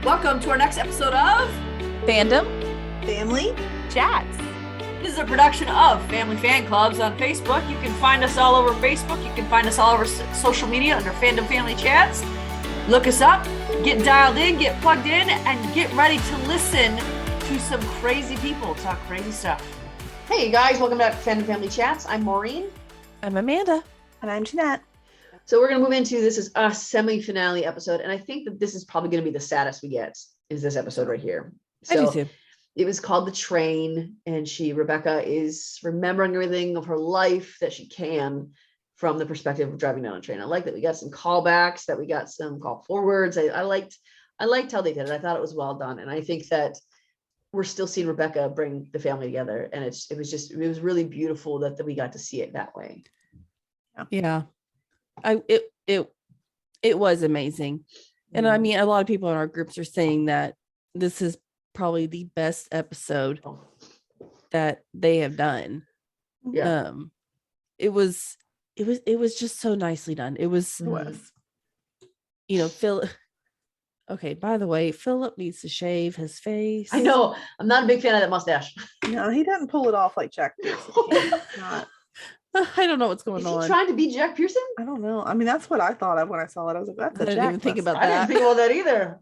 Welcome to our next episode of Fandom Family Chats. This is a production of Family Fan Clubs on Facebook. You can find us all over Facebook. You can find us all over social media under Fandom Family Chats. Look us up, get dialed in, get plugged in, and get ready to listen to some crazy people talk crazy stuff. Hey guys, welcome back to Fandom Family Chats. I'm Maureen. I'm Amanda. and I'm Jeanette. So we're going to move into, this is a semi-finale episode, and I think that this is probably going to be the saddest we get, is this episode right here. So, I do too. It was called The Train, and Rebecca is remembering everything of her life that she can from the perspective of driving down a train. I like that we got some callbacks, that we got some call forwards. I liked how they did it. I thought it was well done. And I think that we're still seeing Rebecca bring the family together. And it was really beautiful that we got to see it that way. Yeah. It was amazing. And I mean, a lot of people in our groups are saying that this is probably the best episode that they have done. Yeah. It was just so nicely done. It was, you know, Phil. Okay, by the way, Philip needs to shave his face. I know. I'm not a big fan of that mustache. No, he doesn't pull it off like Jack Pearson. Not. I don't know what's going on. Is he trying to be Jack Pearson? I don't know. I mean, that's what I thought of when I saw it. I was like, that's I a didn't Jack even think mustache. about I didn't think about that either.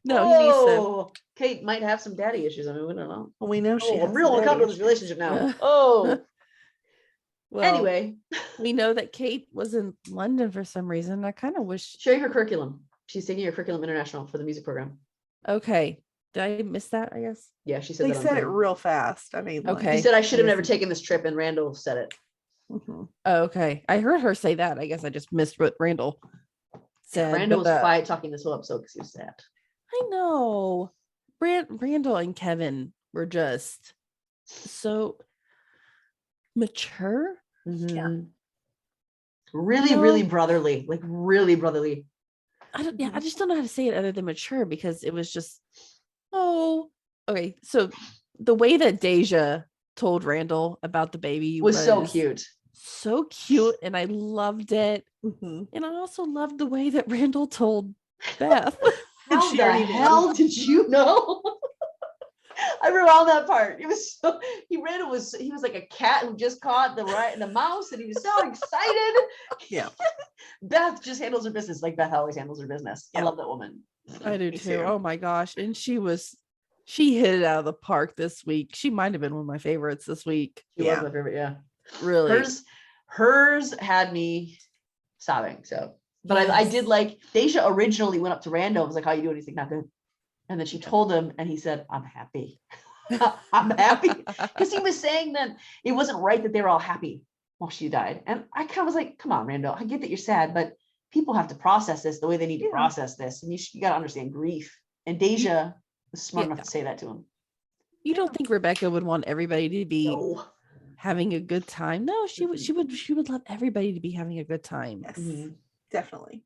No, he needs to. Kate might have some daddy issues. I mean, we don't know. Well, we know she has I'm real some uncomfortable with this relationship now. Oh. Well, Anyway, we know that Kate was in London for some reason. I kind of wish. sharing her curriculum. She's taking her curriculum international for the music program. Okay, did I miss that? I guess. Yeah, she said They that on said it Twitter. real fast. I mean, Okay. She said I should have never taken this trip, and Randall said it. Mhm. Oh, okay. I heard her say that. I guess I just missed what Randall said. Randall was but, quiet talking this whole episode because he was sad. I know. Randall and Kevin were just so mature. Yeah. Really brotherly. Like really brotherly. I just don't know how to say it other than mature, because it was just, okay. So the way that Deja told Randall about the baby Was so cute. So cute, and I loved it. Mhm. And I also loved the way that Randall told Beth. How she the already knew. hell did you know? I rewound that part. It was so he was like a cat who just caught the mouse, and he was so excited. Yeah. Beth just handles her business like Beth always handles her business. I Yeah. love that woman. I do Me too. Oh my gosh. And she hit it out of the park this week. She might have been one of my favorites this week. She Yeah. was my favorite, yeah. Really. Hers had me sobbing. So, but I did like Deja originally went up to Randall and was like, "How you doing?" He's like, "Not good." And then she told him, and he said, "I'm happy." I'm happy, because he was saying that it wasn't right that they were all happy while she died. And I kind of was like, "Come on, Randall. I get that you're sad, but people have to process this the way they need to process this, and you got to understand grief." And Deja was smart enough to say that to him. You don't think Rebecca would want everybody to be No. having a good time? No, she would love everybody to be having a good time. Yes, Mhm. definitely.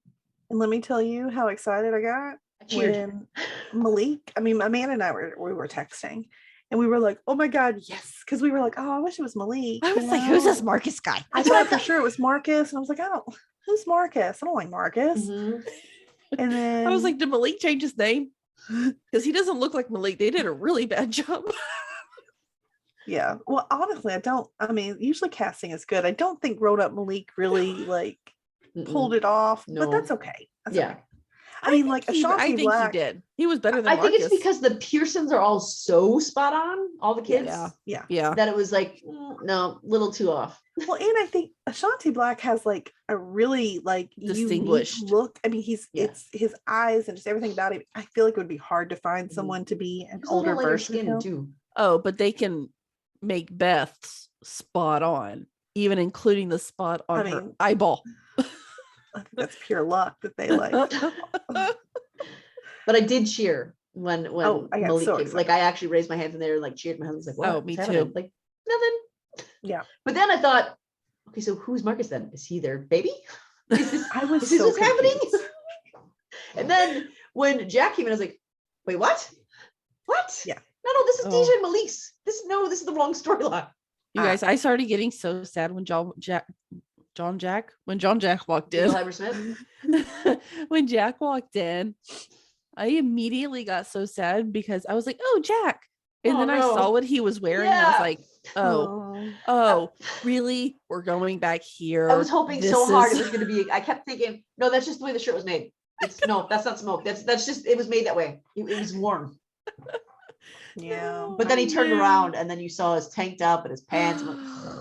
And let me tell you how excited I got I cheered. when Malik, I mean, Amanda and I were texting, and we were like, "Oh my God, yes!" Because we were like, "Oh, I wish it was Malik." I was you like, who's know? this Marcus guy? I thought for sure it was Marcus, and I was like, who's Marcus? I don't like Marcus. Mhm. And then I was like, did Malik change his name? Because he doesn't look like Malik. They did a really bad job. yeah. Well, honestly, I mean, usually casting is good. I don't think Grown Up Malik really like pulled it off, No. but that's okay. That's Yeah. okay. I mean, like I Ashanti think Black. he did. He was better than I Marcus. think it's because the Pearsons are all so spot on, all the kids, Yeah. that it was like, no, little too off. Well, and I think Ashanti Black has like a really like Distinguished unique look. I mean, Yeah. it's his eyes and just everything about him. I feel like it would be hard to find someone to be an He's a little older lighter version of skin him. too. Oh, but they can make Beth's spot on, even including the spot on her mean- eyeball. I think that's pure luck that they like. But I did cheer when I got Malik so came. Like I actually raised my hands in there and like cheered. My husband's like, "What? Oh, me What's too. happening?" Like nothing. Yeah. But then I thought, okay, so who's Marcus then? Is he their baby? Is this, I was is this so what's happening? confused. And then when Jack came in, I was like, wait, what? What? Yeah. No, this is Oh. Deja and Malik's. This is the wrong storyline. You guys, I started getting so sad when John Jack walked in. Bill Hyber Smith. When Jack walked in, I immediately got so sad because I was like, oh, Jack. And Oh, then I saw no. what he was wearing. And I was Yeah. like, oh, really? We're going back here. I was hoping so hard it was going to be. I kept thinking, no, that's just the way the shirt was made. No, that's not smoke. That's just, it was made that way. It was worn. Yeah. But then he turned around and then you saw his tank top and his pants. I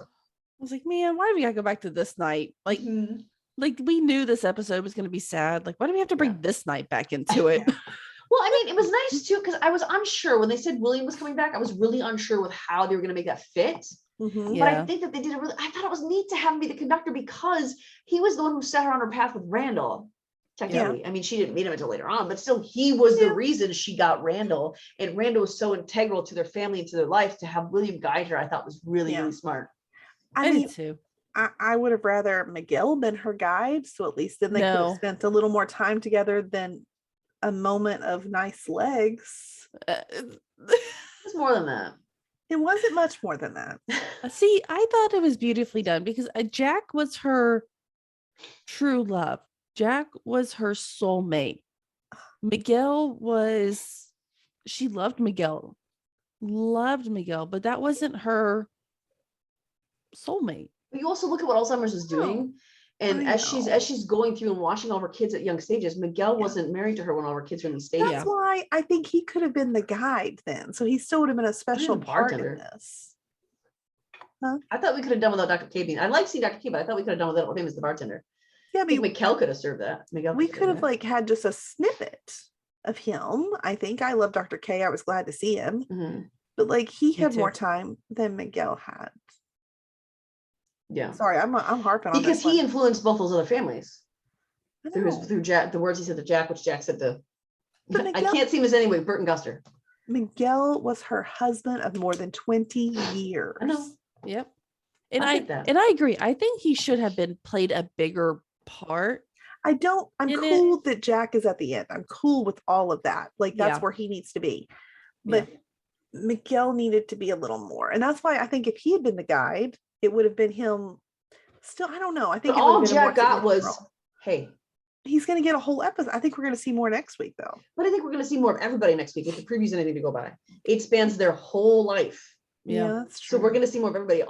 was like, man, why do we gotta go back to this night? Like, Mhm. like we knew this episode was gonna be sad. Like, why do we have to bring this night back into it? Well, I mean, it was nice too, because I was unsure when they said William was coming back. I was really unsure with how they were going to make that fit. Mhm. But I think that they did I thought it was neat to have him be the conductor because he was the one who set her on her path with Randall. Technically, I mean, she didn't meet him until later on, but still, he was the reason she got Randall. And Randall was so integral to their family and to their life. To have William guide her, I thought was really, really smart. I mean, too. I would have rather Miguel been her guide, so at least then they could have spent a little more time together than a moment of nice legs. It's more than that. It wasn't much more than that. See, I thought it was beautifully done because Jack was her true love. Jack was her soulmate. Miguel was, she loved Miguel, but that wasn't her soulmate. But you also look at what Alzheimer's is doing. And as she's going through and watching all her kids at young stages, Miguel wasn't married to her when all her kids were in the stages. That's why I think he could have been the guide then. So he still would have been a special part in this. Huh? I thought we could have done without Dr. K being. I like seeing Dr. K, but I thought we could have done without him as the bartender. Yeah, I think Miguel could have served that. Miguel, we could have like had just a snippet of him. I think I love Dr. K. I was glad to see him, but like he had more time than Miguel had. Yeah. Sorry, I'm harping on because this he one. influenced both those other families through Jack, the words he said to Jack, which Jack said to. Miguel, I can't see him as anyway. Bert and Guster. Miguel was her husband of more than 20 years. I know. Yep. And I agree. I think he should have been played a bigger part. I'm cool that Jack is at the end. I'm cool with all of that. Like that's where he needs to be. But Miguel needed to be a little more. And that's why I think if he had been the guide, it would have been him. Still, I don't know. I think all Jack got was, hey, he's going to get a whole episode. I think we're going to see more next week, though. But I think we're going to see more of everybody next week. If the preview's anything to go by, it spans their whole life. Yeah, that's true. So we're going to see more of everybody.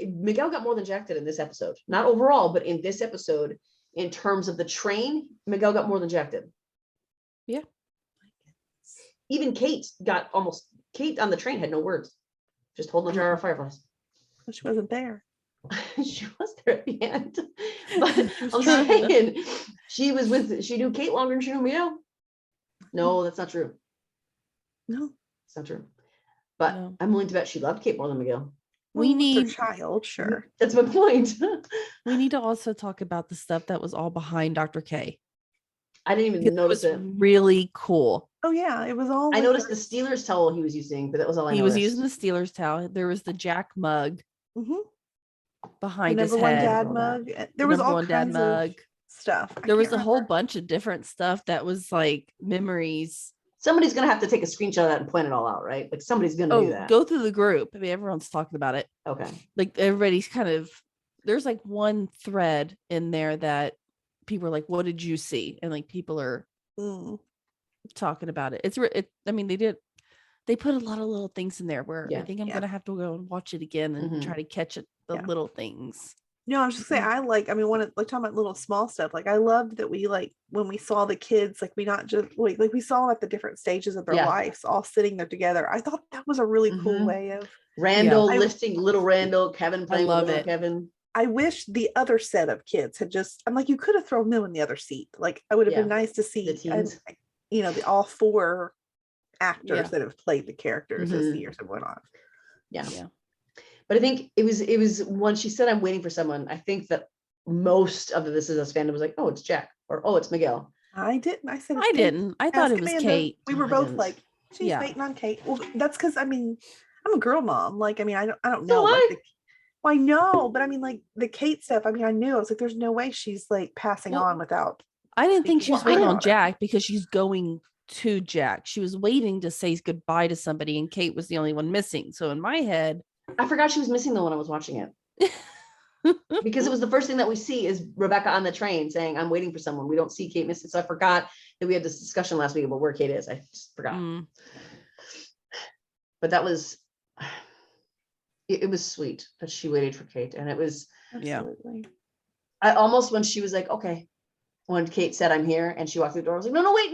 Miguel got more than Jack did in this episode. Not overall, but in this episode, in terms of the train, Miguel got more than Jack did. Yeah. Even Kate on the train had no words, just holding a jar of fireflies. She wasn't there. She was there at the end. But I'm saying she knew Kate longer than she knew Miguel. No, that's not true. No, it's not true. But I'm willing to bet she loved Kate more than Miguel. We need her child, sure. That's my point. We need to also talk about the stuff that was all behind Dr. K. I didn't even notice it. Really cool. Oh yeah, it was all. I noticed the Steelers towel he was using, but that was all I noticed. He was using the Steelers towel. There was the Jack mug behind his number head. One dad mug. There was all kinds of stuff. There was a whole bunch of different stuff that was like memories. Somebody's gonna have to take a screenshot of that and point it all out, right? Like somebody's gonna do that. Go through the group. I mean, everyone's talking about it. Okay. Like everybody's kind of. There's like one thread in there that people are like, "What did you see?" And like people are talking about it. I mean, they put a lot of little things in there where I think I'm gonna have to go and watch it again and try to catch it, the little things. No, I was just saying, talking about little small stuff. Like I loved that we when we saw the kids, like we not just like we saw at the different stages of their lives all sitting there together. I thought that was a really cool way of Randall lifting little Randall, Kevin playing with little Kevin. I wish the other set of kids had I'm like, you could have thrown them in the other seat. Like it would have been nice to see all four actors that have played the characters as the years have went on. Yeah. But I think it was when she said, "I'm waiting for someone." I think that most of the This Is Us fandom was like, "Oh, it's Jack," or "Oh, it's Miguel." I didn't. I said, I didn't. I thought it was Amanda. Kate. We were both like, she's waiting on Kate. Well, that's because I mean, I'm a girl mom. Like, I mean, I don't know. I know, but I mean, like the Kate stuff. I mean, I knew. I was like, there's no way she's like passing on without. I didn't think she was waiting on Jack because she's going to Jack. She was waiting to say goodbye to somebody, and Kate was the only one missing. So in my head, I forgot she was missing though when I was watching it. because it was the first thing that we see is Rebecca on the train saying, I'm waiting for someone. We don't see Kate missing. So I forgot that we had this discussion last week about where Kate is. I just forgot. But that was, it was sweet that she waited for Kate. And it was, Absolutely. I almost, when she was like, okay, when Kate said, I'm here, and she walked through the door, I was like, no, wait,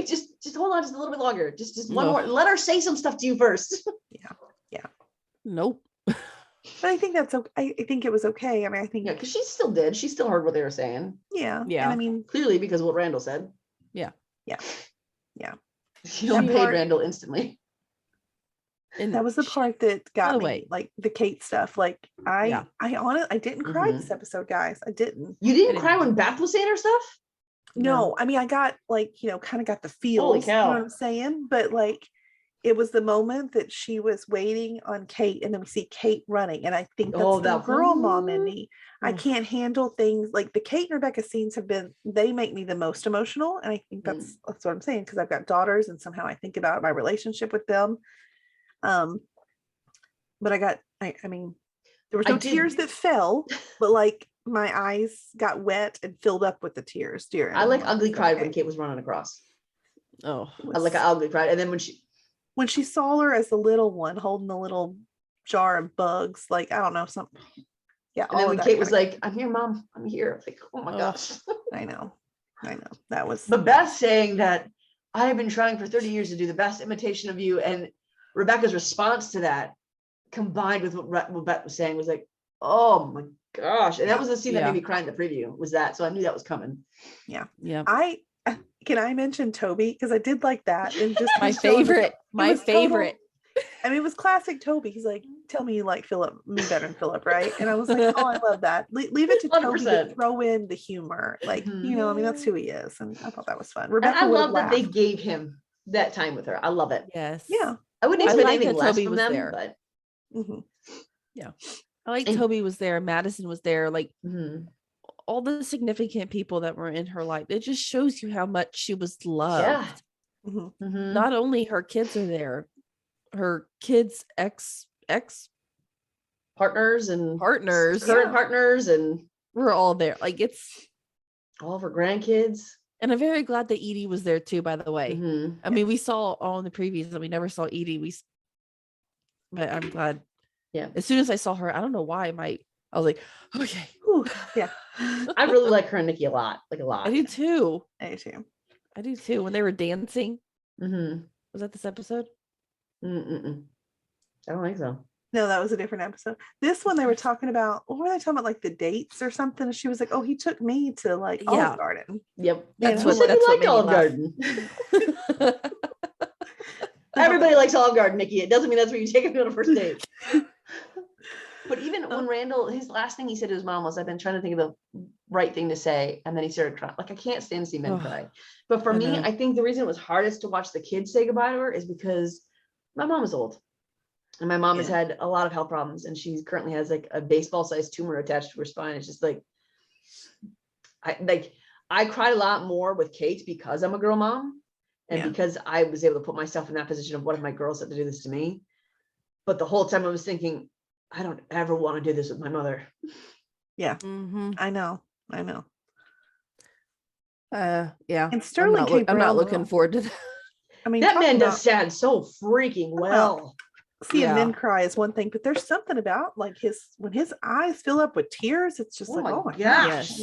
just hold on just a little bit longer. Just one more, let her say some stuff to you first. Yeah. Nope. But I think that's okay. I think it was okay. I mean, I think, Yeah, because she still did. She still heard what they were saying. yeah. Yeah. And I mean, Clearly because of what Randall said. Yeah. She paid Randall instantly. And that was the part that got me, way. like the Kate stuff. Like I honestly, I didn't cry this episode, guys. I didn't. You didn't cry when Beth was saying her stuff? No, I mean, I got like, kind of got the feels. Holy You cow. know what I'm saying? But like, it was the moment that she was waiting on Kate, and then we see Kate running, and I think that's the girl mom in me. I can't handle things like the Kate and Rebecca scenes they make me the most emotional, and I think that's what I'm saying, because I've got daughters, and somehow I think about my relationship with them. But I mean, there was no tears that fell, but like my eyes got wet and filled up with the tears. I like ugly cried when Kate was running across. Oh, I like an ugly cried. And then when she saw her as the little one holding the little jar of bugs, like, I don't know, something. Yeah. And then when Kate was like, I'm here, Mom, I'm here. Like, oh my gosh. I know. That was the best saying that I have been trying for 30 years to do the best imitation of you. And Rebecca's response to that, combined with what Beth was saying, was like, oh my gosh. And that was the scene that made me cry in the preview, was that. So I knew that was coming. Yeah. Can I mention Toby? Because I did like that. And just my favorite. I mean, it was classic Toby. He's like, tell me you like Philip, me better than Philip, right? And I was like, oh, I love that. Leave it to 100%. Toby to throw in the humor. Like, I mean, that's who he is. And I thought that was fun. Rebecca, I love that they gave him that time with her. I love it. Yes. Yeah. I wouldn't expect anything less from them, there. But yeah. I like Toby was there. Madison was there. Like all the significant people that were in her life. It just shows you how much she was loved. Yeah. Not only her kids are there, her kids' ex partners and current partners, and we're all there. Like it's all of her grandkids. And I'm very glad that Edie was there too, by the way. I mean, we saw all in the previews and we never saw Edie. But I'm glad. Yeah. As soon as I saw her, I don't know why I was like, okay. Ooh, yeah. I really like her and Nikki a lot. Like a lot. I do too. I do too. When they were dancing. Was that this episode? I don't think so. No, that was a different episode. This one they were talking about, what were they talking about? Like the dates or something? She was like, oh, he took me to like Olive Garden. Yep. That's what liked Olive Garden. Everybody likes Olive Garden, Nikki. It doesn't mean that's where you take him on a first date. But even when Randall, his last thing he said to his mom was, I've been trying to think of the right thing to say. And then he started crying. Like, I can't stand to see men cry. But for me, I think the reason it was hardest to watch the kids say goodbye to her is because my mom is old. And my mom has had a lot of health problems. And she currently has like a baseball-sized tumor attached to her spine. It's just like, I cried a lot more with Kate because I'm a girl mom. And because I was able to put myself in that position of what if my girls had to do this to me. But the whole time I was thinking, I don't ever want to do this with my mother. Yeah. I know. Yeah. And Sterling K. I'm not looking forward to that. I mean, that man does sad so freaking well. Seeing men cry is one thing, but there's something about like when his eyes fill up with tears, it's just like, oh my gosh.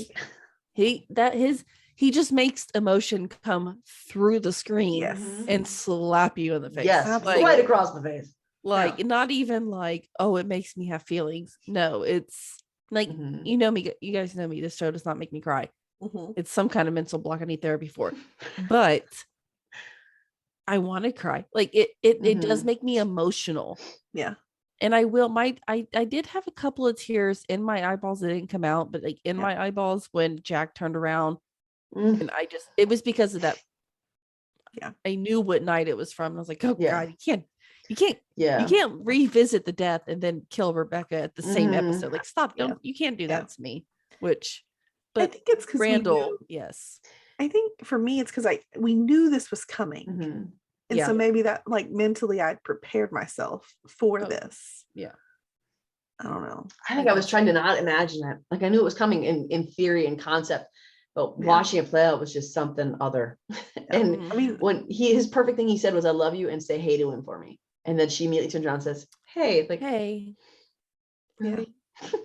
Yes. He just makes emotion come through the screen and slap you in the face. Yes, right across the face. Like not even like, oh, it makes me have feelings. No, it's like, you know me, you guys know me. This show does not make me cry. It's some kind of mental block I need therapy for. But I want to cry. Like it does make me emotional. Yeah. And I will, I did have a couple of tears in my eyeballs that didn't come out, but like in my eyeballs when Jack turned around and it was because of that. Yeah. I knew what night it was from. And I was like, oh God, you can't revisit the death and then kill Rebecca at the same episode. Like, stop. You can't do that to me. But I think it's because Randall, I think for me, it's because we knew this was coming. And so maybe that like mentally I'd prepared myself for this. Yeah. I don't know. I think I was trying to not imagine it. Like I knew it was coming in theory and concept, but Yeah. watching it play out was just something other. And Mhm. I mean, when his perfect thing he said was, "I love you," and say hey to him for me. And then she immediately turns around and says, "Hey," like, Hey. yeah.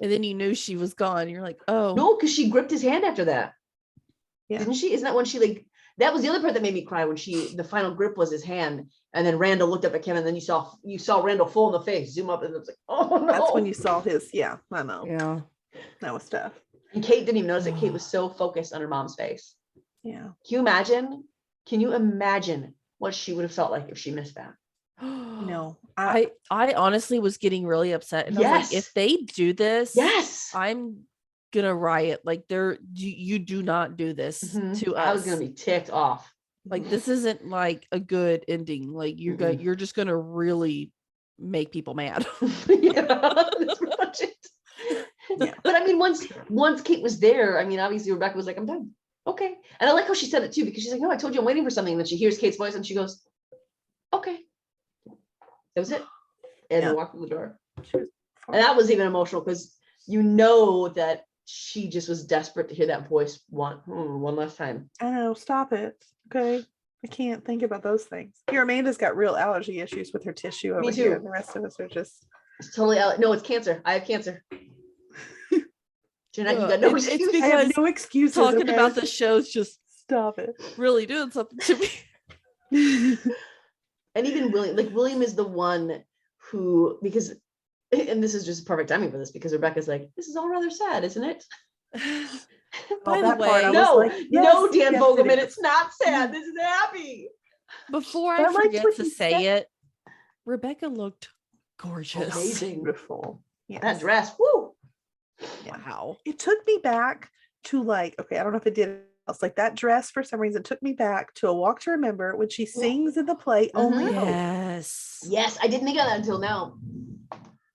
And then you knew she was gone. You're like, oh. no, because she gripped his hand after that. Yeah. Didn't she? Isn't that when she like that was the other part that made me cry when the final grip was his hand, and then Randall looked up at Kim, and then you saw Randall full in the face, zoom up, and it was like, oh no. That's when you saw his, I know. Yeah. That was tough. And Kate didn't even notice it. Kate was so focused on her mom's face. Yeah. Can you imagine what she would have felt like if she missed that? No. I honestly was getting really upset. And I was like, Yes. if they do this, Yes. I'm gonna riot. Like you do not do this to us. I was gonna be ticked off. Like this isn't like a good ending. Like you're just gonna really make people mad. Yeah, that's pretty much it. Yeah. But I mean, once Kate was there, I mean, obviously Rebecca was like, "I'm done." Okay. And I like how she said it too, because she's like, "No, I told you I'm waiting for something." And then she hears Kate's voice and she goes, "Okay." That was it. And Yeah. then walked through the door. And that was even emotional because you know that she just was desperate to hear that voice one last time. I know. Stop it. Okay. I can't think about those things. Here, Amanda's got real allergy issues with her tissue over Me here. too. And the rest of us are just. It's totally out. No, it's cancer. I have cancer. Jeanette, you got no It's excuse. I have because no excuses. talking okay? about the show's just Stop it. really doing something to me. And even William is the one who, because, and this is just perfect timing for this, because Rebecca's like, "This is all rather sad, isn't it?" By the that part I way, was No, like, no, yes, Dan yes, Fogelman, it is. it's not sad. This is happy. before I I liked forget what to he say said. it, Rebecca looked gorgeous. Amazing. Beautiful. Yes. That dress, woo. Wow. It took me back to like, okay, I don't know if it did else. Like that dress for some reason took me back to A Walk to Remember when she sings in the play Only Hope. Yes. Yes, I didn't think of that until now.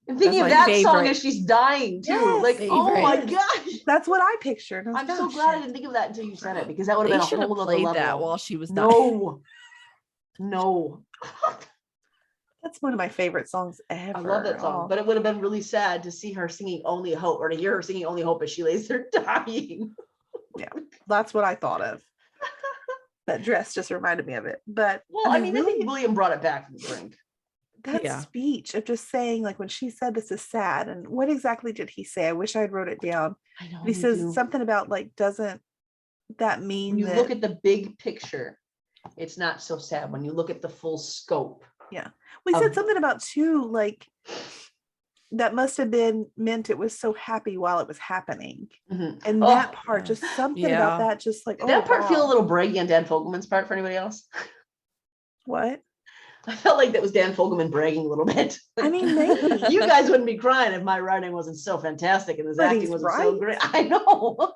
I'm thinking of my that song favorite. as she's dying too. Yes. Like, oh my Favorite. gosh. That's what I pictured. And I I'm was so like, oh, glad I shit. didn't think of that until you said it, because that would have They been a should have whole other played level. that while she was dying. No. No. That's one of my favorite songs ever. I love that song, Oh, but it would have been really sad to see her singing Only Hope, or to hear her singing Only Hope as she lays there dying. that's what I thought of. That dress just reminded me of it. But Well, I mean, I really, think William brought it back from the brink. that Yeah. speech of just saying, like when she said this is sad, and what exactly did he say? I wish I'd wrote it down. I know. But he says something about like, doesn't that mean When you that look at the big picture, it's not so sad. When you look at the full scope. we said of- something about too, like that must have been meant it was so happy while it was happening. Mhm. And Oh, that part, yeah. just something Yeah. about that, just like, Did that part feel a wow. little braggy on Dan Fogelman's part for anybody else? What? I felt like that was Dan Fogelman bragging a little bit. I mean, maybe. You guys wouldn't be crying if my writing wasn't so fantastic and his But acting he's wasn't so right. great. I know.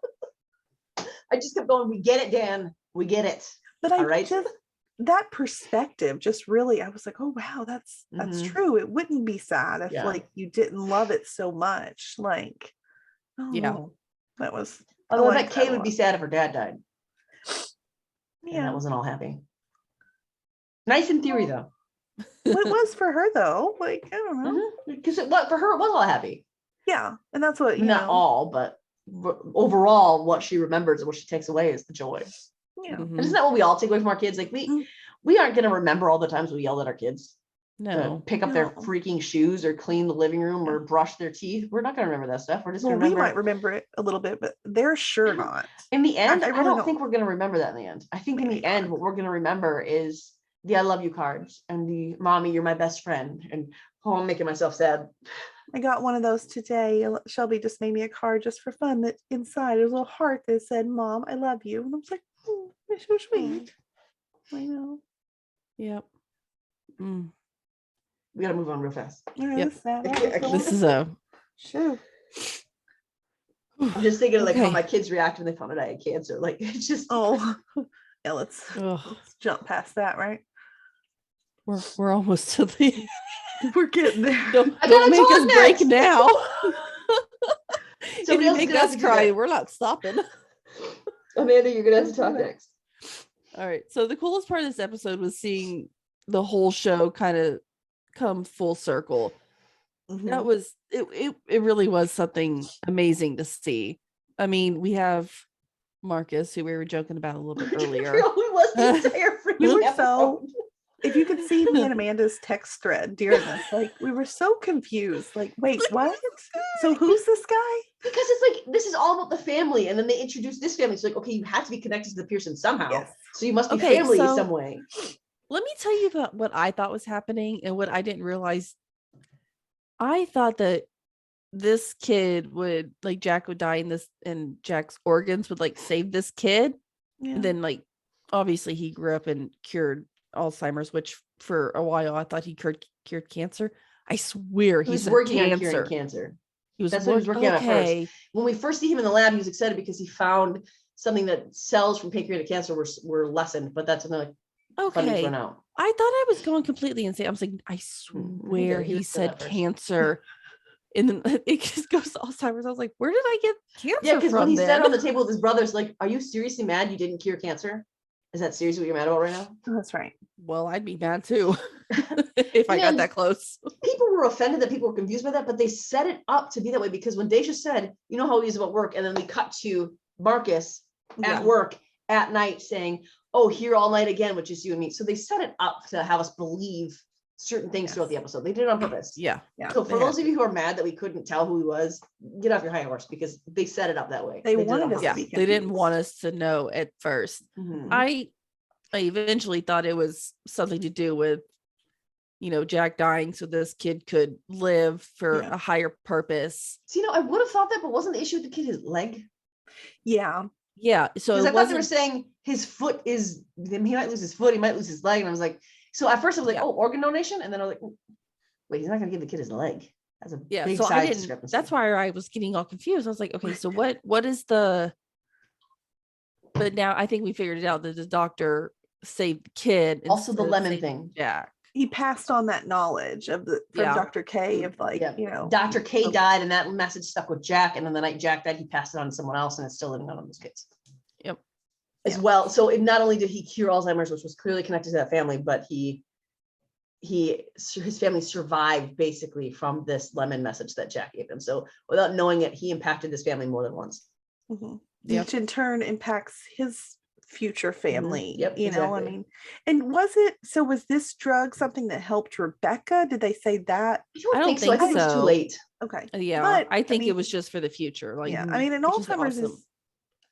I just kept going, "We get it, Dan. We get it." But I All right. just that perspective just really, I was like, oh wow, that's Mhm. true. It wouldn't be sad if Yeah. like you didn't love it so much. Like, oh Yeah. no, that was. Although I liked bet that Kay a would be lot. sad if her dad died. And Yeah, that wasn't all happy. Nice in theory, though. well, it was for her though. Like, I don't know. Because for her, it was all happy. Yeah, and that's what you Not know. all, but overall, what she remembers and what she takes away is the joy. Yeah, Mhm. And isn't that what we all take away from our kids? Like we aren't going to remember all the times we yelled at our kids to No. pick up their No. freaking shoes or clean the living room or brush their teeth. We're not going to remember that stuff. We're just well, going to we remember. might remember it a little bit, but they're sure not. In the end, I I really don't don't. think we're going to remember that in the end. I think in Maybe the end, not. what we're going to remember is the "I love you" cards and the "Mommy, you're my best friend," and "Oh, I'm making myself sad." I got one of those today. Shelby just made me a card just for fun. That inside there's a little heart that said, "Mom, I love you," and I was like, oh, that's so sweet. I know. Yep. Mm. We got to move on real fast. Yep. This is a shoot. I'm just thinking of like how Okay. my kids react when they found out I had cancer. Like it's just Oh, yeah. Let's ugh, jump past that. Right? we're almost to the We're getting there. don't I gotta make us talk break next. now. If Somebody you else is make gonna have us to do cry, that. we're not stopping. Amanda, you're gonna have to talk next. All right. So the coolest part of this episode was seeing the whole show kind of come full circle. That was it really was something amazing to see. I mean, we have Marcus, who we were joking about a little bit earlier. Who was the entire We were freaking episode. if you could see me and Amanda's text thread during this, like we were so confused. Like, wait, what? So who's this guy? Because it's like, this is all about the family. And then they introduced this family. So like, okay, you had to be connected to the Pearsons somehow. Yes. So you must be Okay, family so- some way. Let me tell you about what I thought was happening and what I didn't realize. I thought that this kid would, like, Jack would die in this, and Jack's organs would like save this kid. Yeah. And then, like, obviously he grew up and cured Alzheimer's, which for a while I thought he cured cancer. I swear He was said working on cancer. curing cancer. He was That's what he was working on at first. okay. When we first see him in the lab, he was excited because he found something that cells from pancreatic cancer were lessened, but that's another funding's Okay. run out. I thought I was going completely insane. I was like, I swear he he was said at first. cancer. And then it just goes to Alzheimer's. I was like, where did I get cancer Yeah, because when from he then? sat on the table with his brothers, like, are you seriously mad you didn't cure cancer? Is that seriously what you're mad about right now? That's right. Well, I'd be mad too if I got And that close. people were offended that people were confused by that, but they set it up to be that way because when Deja said, you know how he is about work, and then we cut to Marcus at Yeah. work at night saying, oh, here all night again, which is you and me. So they set it up to have us believe certain things throughout the episode. They did it on purpose. Yeah. Yeah. So for They those had of you who are mad that we couldn't tell who he was, get off your high horse because they set it up that way. They did it wanted on us to Yeah. purpose. be They didn't confused. want us to know at first. Mhm. I eventually thought it was something to do with, Jack dying so this kid could live for Yeah. a higher purpose. So, I would have thought that, but wasn't the issue with the kid his leg? Yeah. Yeah. So Because I it thought they were wasn't. saying his foot is, he might lose his foot, he might lose his leg. And I was like, so at first I was like, Yeah. oh, organ donation. And then I was like, wait, he's not going to give the kid his leg. That's a Yeah. big So I size didn't. discrepancy. That's why I was getting all confused. I was like, okay, so what is the? But now I think we figured it out that the doctor saved the kid. Also the instead of lemon saving thing. Jack. He passed on that knowledge from Yeah. Dr. K of like, Yeah. Dr. K so- died and that message stuck with Jack. And then the night Jack died, he passed it on to someone else and it's still living on those kids. Yep. As well. So not only did he cure Alzheimer's, which was clearly connected to that family, but his family survived basically from this lemon message that Jack gave him. So without knowing it, he impacted this family more than once. Mhm. Yep. Which in turn impacts his future family. Yep, I exactly. mean, and was this drug something that helped Rebecca? Did they say that? I don't so. I think think it was too so. late. Okay. Yeah. But, I think mean, it was just for the future. Like, yeah. I mean, and which is Alzheimer's awesome.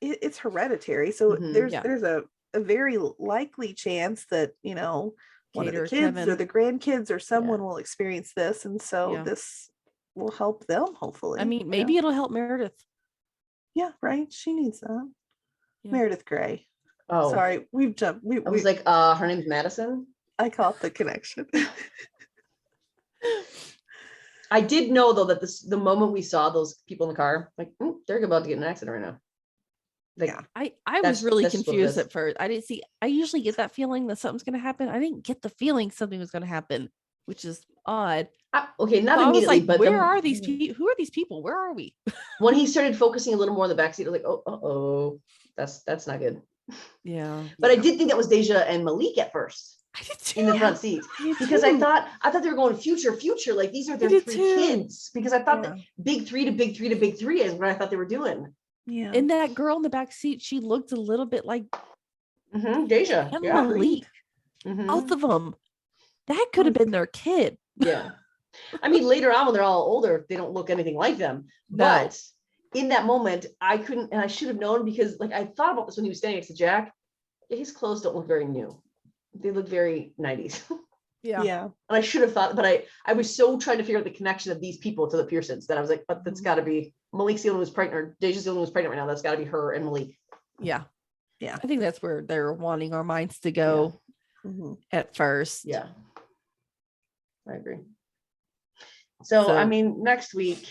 it's hereditary. So Mhm. there's Yeah. a very likely chance that, one of Kate the or kids or Kevin. the grandkids or someone will experience this. And so Yeah. this will help them, hopefully. I mean, you maybe know? it'll help Meredith. Yeah, right. She needs that. Yeah. Meredith Grey. Oh, Sorry, we've jumped. I was like, her name's Madison. I caught the connection. I did know though that the moment we saw those people in the car, like, they're about to get in an accident right now. Like, Yeah. I was really that's just what it confused is. at first. I usually get that feeling that something's going to happen. I didn't get the feeling something was going to happen, which is odd. okay, not So I was immediately, like, but where are these people? Who are these people? Where are we? when he started focusing a little more on the backseat, I was like, oh, that's not good. Yeah. But I did think that was Deja and Malik at first I did in the too. front seat Me because I too. thought they were going future, like these are their did 3 too. kids because I thought Yeah. that big 3 to big 3 to big 3 is what I thought they were doing. Yeah. And that girl in the back seat, she looked a little bit like Deja, and yeah. Malik. Mhm. Both of them. That could have been their kid. Yeah. I mean, later on when they're all older, they don't look anything like them. No. But in that moment, I couldn't, and I should have known because like I thought about this when he was standing next to Jack. His clothes don't look very new. They look very 90s. Yeah. Yeah. And I should have thought, but I was so trying to figure out the connection of these people to the Pearsons that I was like, but that's gotta be Malik's the only one who's pregnant, or Deja's the only one who's pregnant right now. That's gotta be her and Malik. Yeah. Yeah. I think that's where they're wanting our minds to go Mhm. at first. Yeah. I agree. So I mean, next week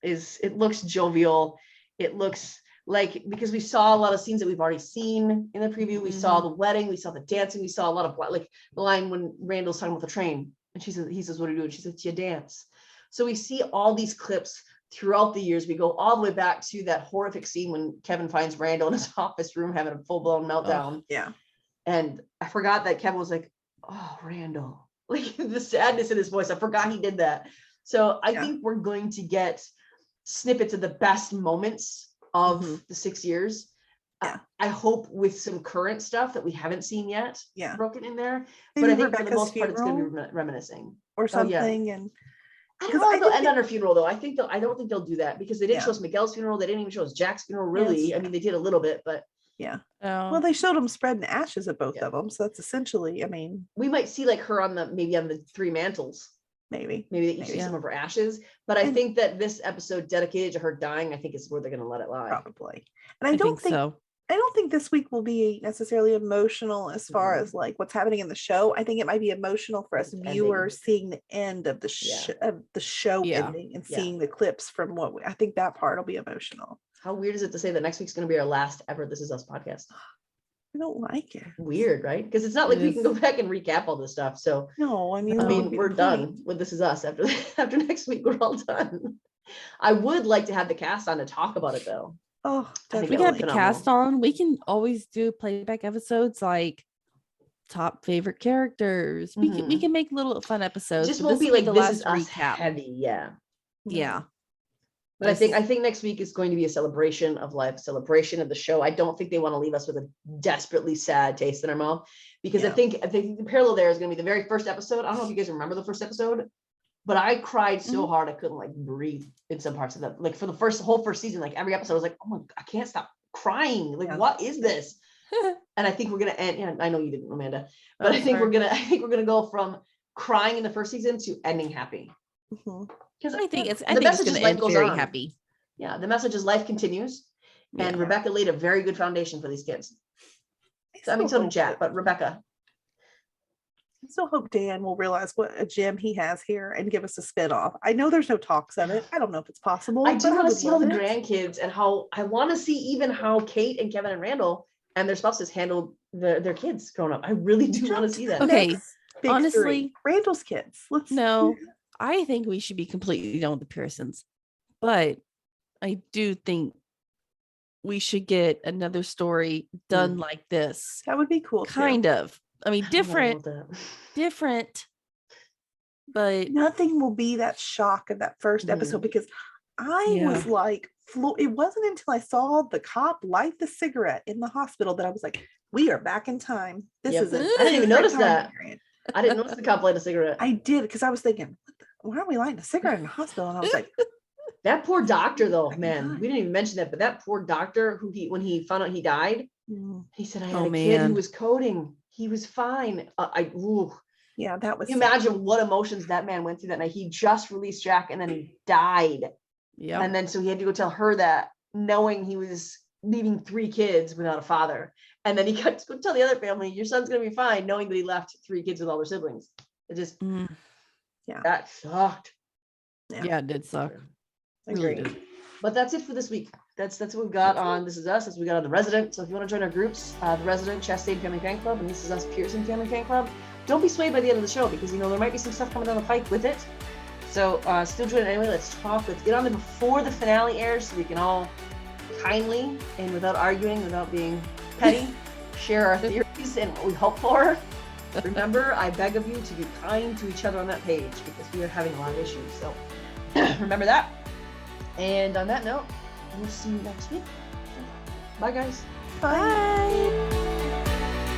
it looks jovial. It looks like, because we saw a lot of scenes that we've already seen in the preview. We saw the wedding, we saw the dancing, we saw a lot of like the line when Randall's talking about the train and he says, what do you do? And she says, you dance. So we see all these clips throughout the years. We go all the way back to that horrific scene when Kevin finds Randall in his office room having a full-blown meltdown. Yeah. And I forgot that Kevin was like, oh, Randall, like the sadness in his voice. I forgot he did that. So I think we're going to get snippets of the best moments of the 6 years. I hope with some current stuff that we haven't seen yet broken in there. Maybe but I think Rebecca's for the most part, it's going to funeral be reminiscing or something. And I don't know if they'll end on her funeral though. I don't think they'll do that because they didn't show us Miguel's funeral. They didn't even show us Jack's funeral really. I mean, they did a little bit, but well, they showed them spreading ashes at both of them. So that's essentially, I mean, we might see like her on the 3 mantles. Maybe that you see some of her ashes. But I think that this episode dedicated to her dying, I think is where they're going to let it lie. Probably. And I don't think so. I don't think this week will be necessarily emotional as far as like what's happening in the show. I think it might be emotional for us viewers seeing the end of the show ending and seeing the clips from I think that part will be emotional. How weird is it to say that next week's going to be our last ever This Is Us podcast? I don't like it. Weird, right? Because it's not like we can go back and recap all this stuff. So no, I mean we're done with This Is Us after next week. We're all done. I would like to have the cast on to talk about it though. Oh, we can have the cast on. We can always do playback episodes like top favorite characters. We can make little fun episodes. Just won't be like This Is Us heavy, yeah. But I think next week is going to be a celebration of life, celebration of the show. I don't think they want to leave us with a desperately sad taste in our mouth because I think the parallel there is going to be the very first episode. I don't know if you guys remember the first episode, but I cried so hard I couldn't like breathe in some parts of that. Like for the whole first season, like every episode I was like, oh my, I can't stop crying. Like what is this? And I think we're gonna end. Yeah, I know you didn't, Amanda, but I think we're gonna go from crying in the first season to ending happy. Because I think it's gonna end very happy. Yeah, the message is life continues, and Rebecca laid a very good foundation for these kids. I mean, so did Jack, but Rebecca. I still hope Dan will realize what a gem he has here and give us a spin-off. I know there's no talks of it. I don't know if it's possible. I do want to see all the grandkids and how I want to see even how Kate and Kevin and Randall and their spouses handle their kids growing up. I really do want to see that. Okay, honestly, Randall's kids. I think we should be completely done with the Pearsons, but I do think we should get another story done like this. That would be cool. Kind of. I mean, different, but nothing will be that shock of that first episode because I was like, it wasn't until I saw the cop light the cigarette in the hospital that I was like, we are back in time. This is it. I didn't even notice that. I didn't notice the cop light a cigarette. I did because I was thinking, why are we lighting a cigarette in the hospital? And I was like, that poor doctor though, man, we didn't even mention that, but that poor doctor when he found out he died, he said, I had a kid who was coding. He was fine. Yeah, that was. Can you imagine what emotions that man went through that night? He just released Jack and then he died. Yeah. And then so he had to go tell her that, knowing he was leaving 3 kids without a father. And then he got to go tell the other family, your son's gonna be fine, knowing that he left 3 kids with all their siblings. It just that sucked. Yeah, it did suck. Agreed. But that's it for this week. That's what we've got on This Is Us. That's what we got on The Resident. So if you want to join our groups, The Resident, Chastain Family Fan Club, and This Is Us Pearson Family Fan Club, don't be swayed by the end of the show because there might be some stuff coming down the pike with it. So still join it anyway. Let's talk. Let's get on there before the finale airs so we can all kindly and without arguing, without being petty, share our theories and what we hope for. Remember, I beg of you to be kind to each other on that page because we are having a lot of issues. So remember that. And on that note, we'll see you next week. Bye, guys. Bye.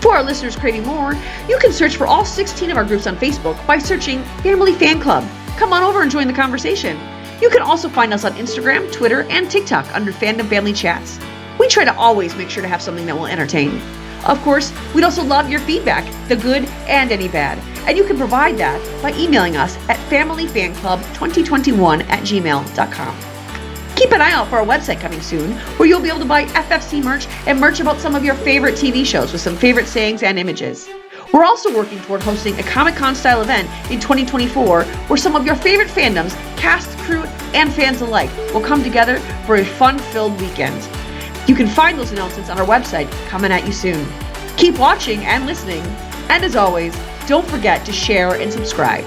For our listeners craving more, you can search for all 16 of our groups on Facebook by searching Family Fan Club. Come on over and join the conversation. You can also find us on Instagram, Twitter, and TikTok under Fandom Family Chats. We try to always make sure to have something that will entertain. Of course, we'd also love your feedback, the good and any bad. And you can provide that by emailing us at familyfanclub2021@gmail.com. Keep an eye out for our website coming soon, where you'll be able to buy FFC merch and merch about some of your favorite TV shows with some favorite sayings and images. We're also working toward hosting a Comic-Con style event in 2024, where some of your favorite fandoms, cast, crew, and fans alike will come together for a fun-filled weekend. You can find those announcements on our website coming at you soon. Keep watching and listening, and as always, don't forget to share and subscribe.